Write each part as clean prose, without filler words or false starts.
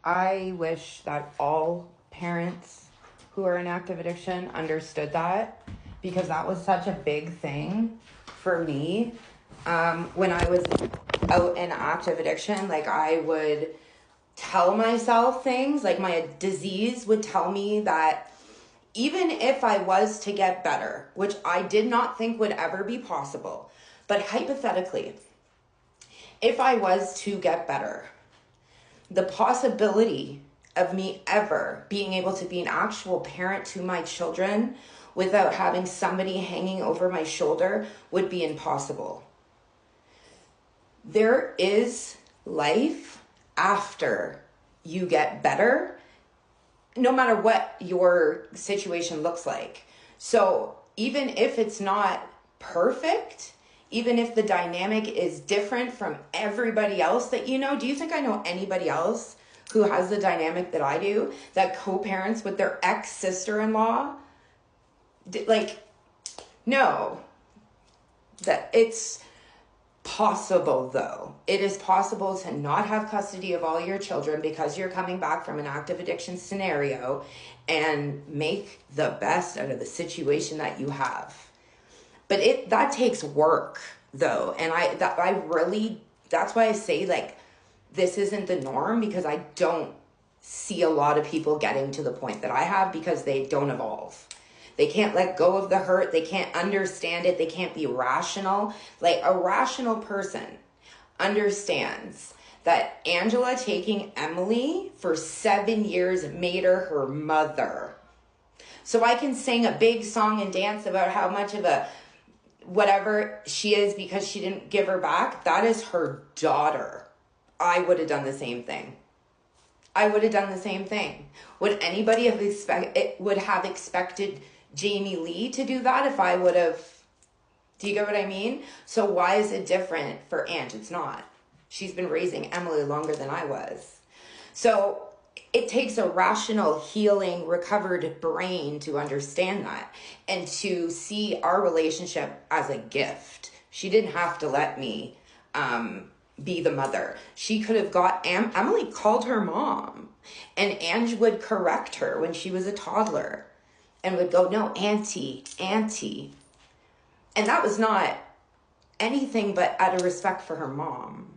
I wish that all parents who are in active addiction understood that, because that was such a big thing for me. When I was out in active addiction, like, I would tell myself things, like my disease would tell me that even if I was to get better, which I did not think would ever be possible, but hypothetically, if I was to get better, the possibility of me ever being able to be an actual parent to my children without having somebody hanging over my shoulder would be impossible. There is life after you get better, no matter what your situation looks like. So even if it's not perfect, even if the dynamic is different from everybody else that you know, do you think I know anybody else who has the dynamic that I do, that co-parents with their ex-sister-in-law? Like, no. That it's possible, though. It is possible to not have custody of all your children because you're coming back from an active addiction scenario and make the best out of the situation that you have. But that takes work, though. And that's why I say, like, this isn't the norm, because I don't see a lot of people getting to the point that I have because they don't evolve. They can't let go of the hurt. They can't understand it. They can't be rational. Like, a rational person understands that Angela taking Emily for 7 years made her mother. So I can sing a big song and dance about how much of a whatever she is because she didn't give her back. That is her daughter. I would have done the same thing. Would anybody have expected Jamie Lee to do that if I would have? Do you get what I mean? So why is it different for Ange? It's not. She's been raising Emily longer than I was. So it takes a rational, healing, recovered brain to understand that and to see our relationship as a gift. She didn't have to let me be the mother. She could have Emily called her mom, and Ange would correct her when she was a toddler and would go, no, auntie. And that was not anything but out of respect for her mom.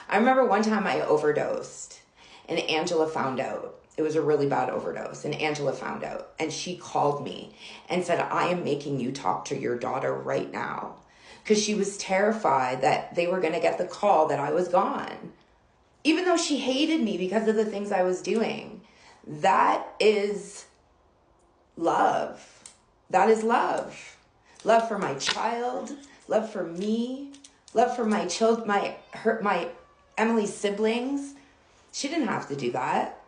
I remember one time I overdosed and Angela found out. It was a really bad overdose, and Angela found out, and she called me and said, I am making you talk to your daughter right now, because she was terrified that they were going to get the call that I was gone, even though she hated me because of the things I was doing. That is love. That is love. Love for my child, love for me, love for my Emily's siblings. She didn't have to do that,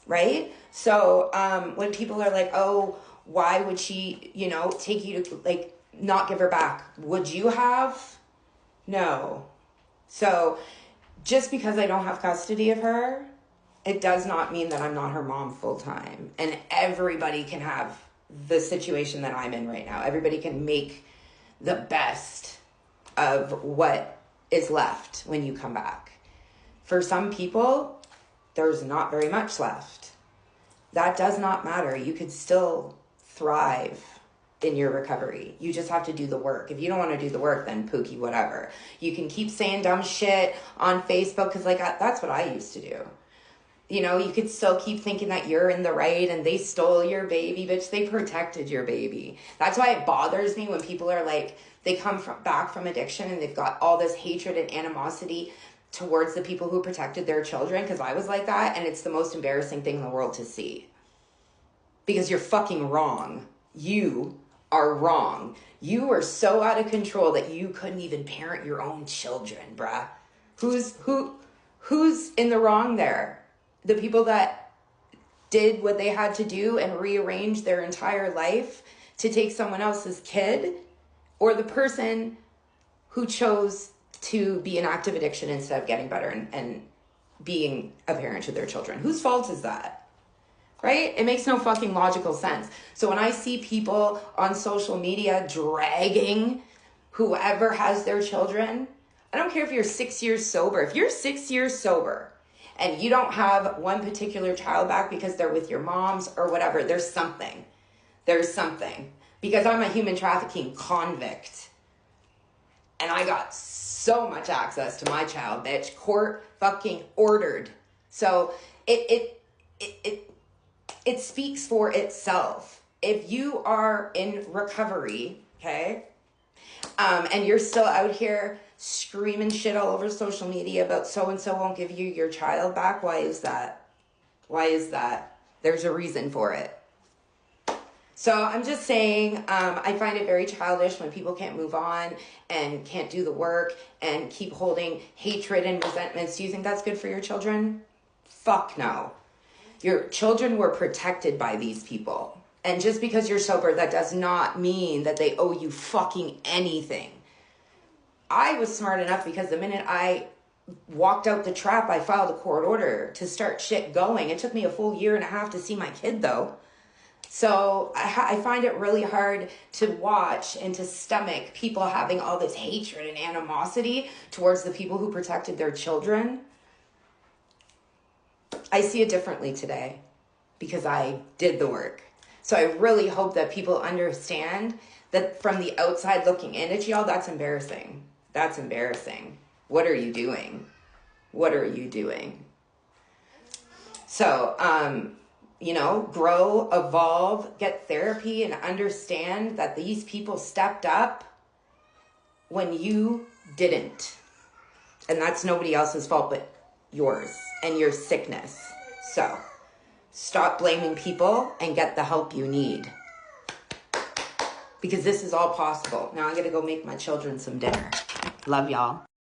right? So when people are like, oh, why would she, take you to, like, not give her back? Would you have? No. So just because I don't have custody of her, it does not mean that I'm not her mom full time. And everybody can have the situation that I'm in right now. Everybody can make the best of what is left when you come back. For some people, there's not very much left. That does not matter. You could still thrive in your recovery. You just have to do the work. If you don't want to do the work, then pookie, whatever. You can keep saying dumb shit on Facebook, because that's what I used to do. You could still keep thinking that you're in the right and they stole your baby, bitch. They protected your baby. That's why it bothers me when people are like, they come back from addiction and they've got all this hatred and animosity towards the people who protected their children, because I was like that, and it's the most embarrassing thing in the world to see. Because you're fucking wrong. You are wrong. You are so out of control that you couldn't even parent your own children, bruh. Who's in the wrong there? The people that did what they had to do and rearranged their entire life to take someone else's kid, or the person who chose to be in active addiction instead of getting better and being a parent to their children? Whose fault is that? Right? It makes no fucking logical sense. So when I see people on social media dragging whoever has their children, I don't care if you're 6 years sober. If you're 6 years sober and you don't have one particular child back because they're with your moms or whatever, there's something. There's something. Because I'm a human trafficking convict. And I got so much access to my child, bitch. Court fucking ordered. So it speaks for itself. If you are in recovery, okay, and you're still out here screaming shit all over social media about so-and-so won't give you your child back, why is that? Why is that? There's a reason for it. So I'm just saying, I find it very childish when people can't move on and can't do the work and keep holding hatred and resentments. Do you think that's good for your children? Fuck no. Your children were protected by these people. And just because you're sober, that does not mean that they owe you fucking anything. I was smart enough because the minute I walked out the trap, I filed a court order to start shit going. It took me a full 1.5 years to see my kid, though. So I find it really hard to watch and to stomach people having all this hatred and animosity towards the people who protected their children. I see it differently today because I did the work. So I really hope that people understand that from the outside looking in at y'all, that's embarrassing. That's embarrassing. What are you doing? What are you doing? So, you know, grow, evolve, get therapy, and understand that these people stepped up when you didn't. And that's nobody else's fault but yours and your sickness. So stop blaming people and get the help you need. Because this is all possible. Now I'm going to go make my children some dinner. Love y'all.